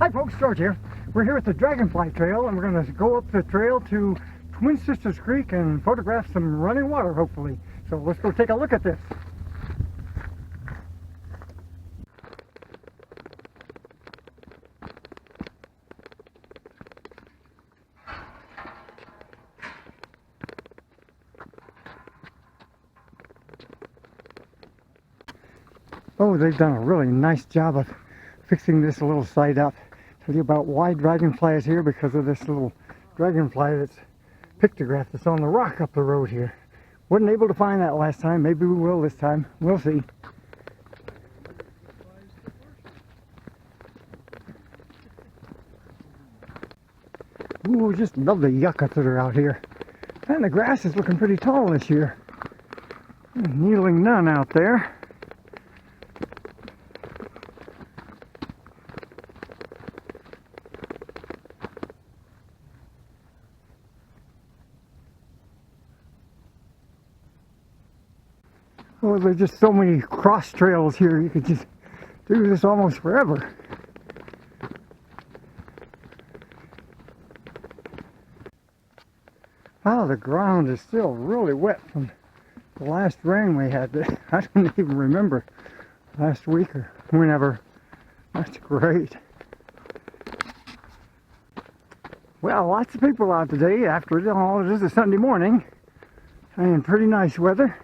Hi folks, George here. We're here at the Dragonfly Trail and we're going to go up the trail to Twin Sisters Creek and photograph some running water, hopefully. So let's go take a look at this. Oh, they've done a really nice job of fixing this little site up. Tell you about why Dragonfly is here because of this little dragonfly that's pictograph that's on the rock up the road here. Wasn't able to find that last time. Maybe we will this time. We'll see. Ooh, just love the yuccas that are out here. And the grass is looking pretty tall this year. Kneeling nun out there. Oh, there's just so many cross trails here. You could just do this almost forever. Wow, the ground is still really wet from the last rain we had. I don't even remember last week or whenever. That's great. Well, lots of people out today after all. It is a Sunday morning and pretty nice weather.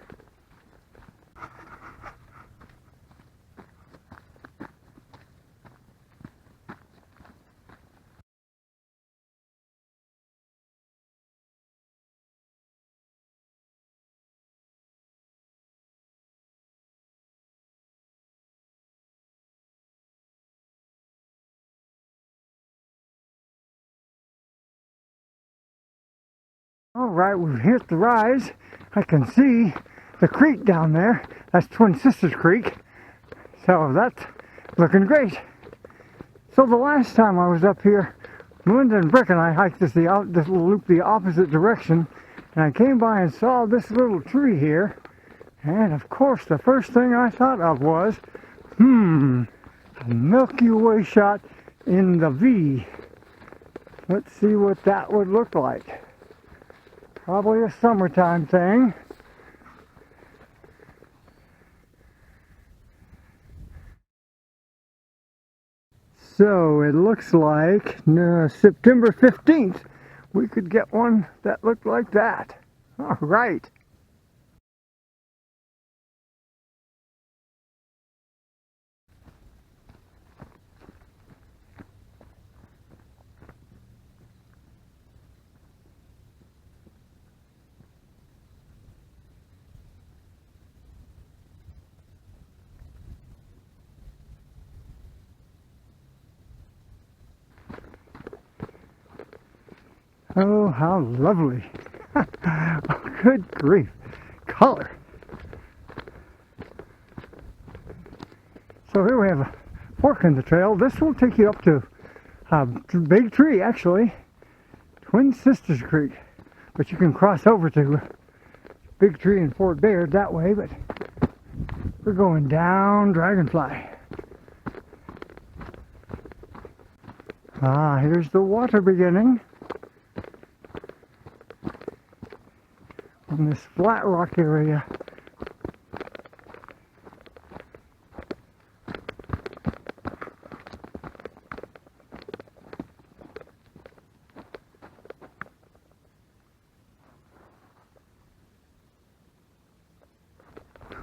All right, we've hit the rise. I can see the creek down there. That's Twin Sisters Creek. So that's looking great. So the last time I was up here, Melinda and Brick and I hiked this little loop the opposite direction. And I came by and saw this little tree here. And of course, the first thing I thought of was, a Milky Way shot in the V. Let's see what that would look like. Probably a summertime thing. So it looks like September 15th we could get one that looked like that. All right. Oh, how lovely. Oh, good grief. Color. So here we have a fork in the trail. This will take you up to a big tree, actually. Twin Sisters Creek. But you can cross over to Big Tree in Fort Bayard that way, but we're going down Dragonfly. Ah, here's the water beginning. On this flat rock area.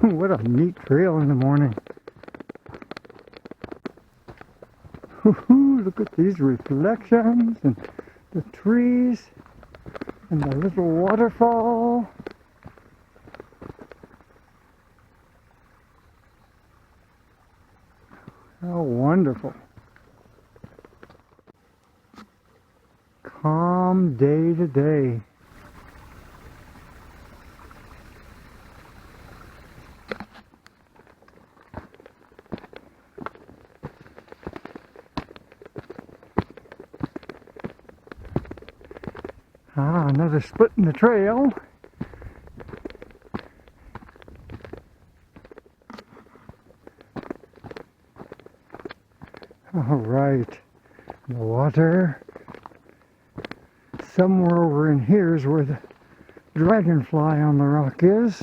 What a neat trail in the morning. Look at these reflections and the trees and the little waterfall. How wonderful. Calm day to day. Ah, another split in the trail. All right. The water. Somewhere over in here is where the dragonfly on the rock is.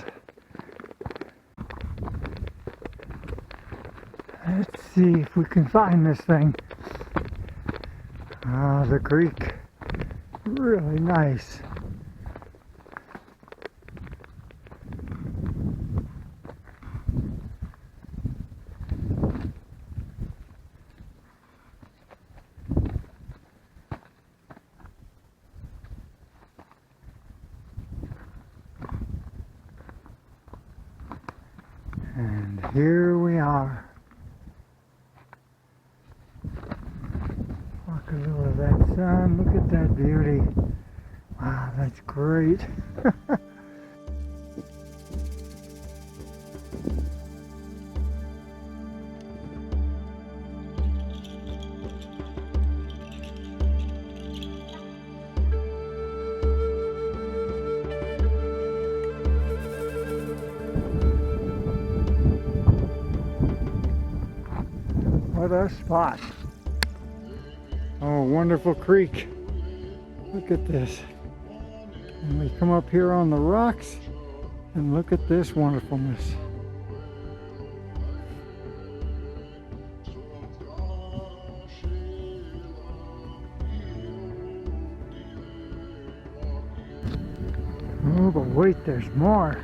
Let's see if we can find this thing. Ah, the creek. Really nice. And here we are. Look a little of that sun. Look at that beauty. Wow, that's great. What a spot. Oh, wonderful creek. Look at this. And we come up here on the rocks and look at this wonderfulness. Oh, but wait, there's more.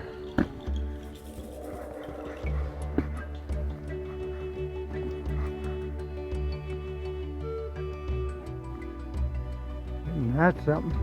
And that's something.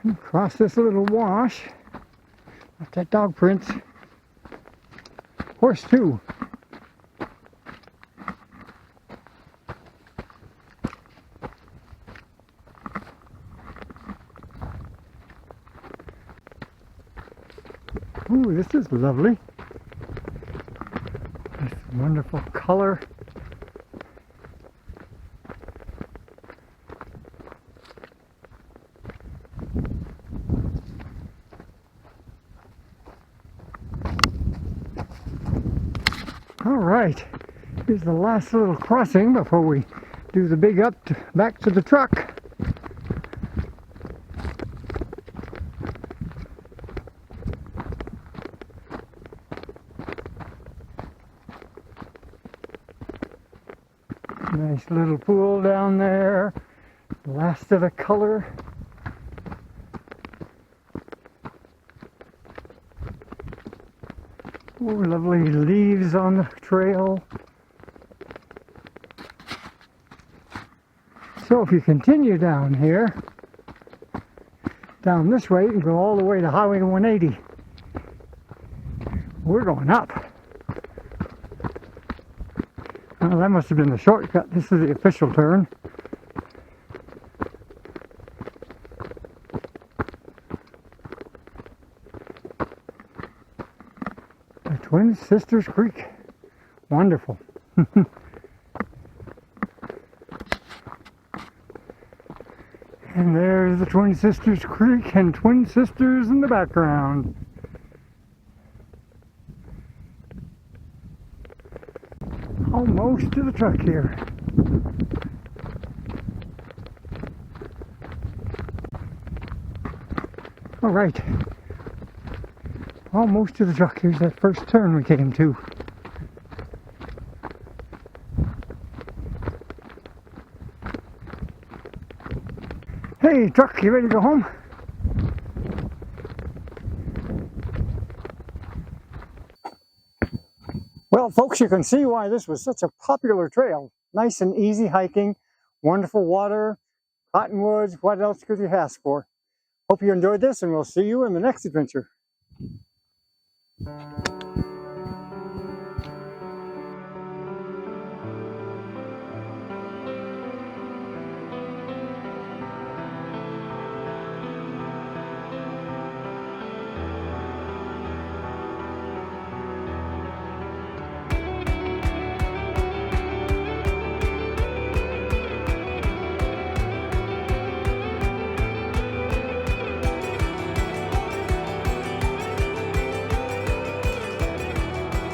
Across this little wash. Got that dog prints. Horse too. Ooh, this is lovely. This wonderful color. All right, here's the last little crossing before we do the big back to the truck. Nice little pool down there. Last of the color. Oh, lovely leaves on the trail. So if you continue down here, down this way, you can go all the way to Highway 180. We're going up. Oh, that must have been the shortcut. This is the official turn. The Twin Sisters Creek. Wonderful. And there's the Twin Sisters Creek and Twin Sisters in the background. Almost to the truck here. All right. Almost to the truck. Here's that first turn we came to. Hey, truck, you ready to go home? Well, folks, you can see why this was such a popular trail. Nice and easy hiking, wonderful water, cottonwoods. What else could you ask for? Hope you enjoyed this, and we'll see you in the next adventure.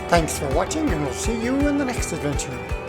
Thanks for watching, and we'll see you in the next adventure.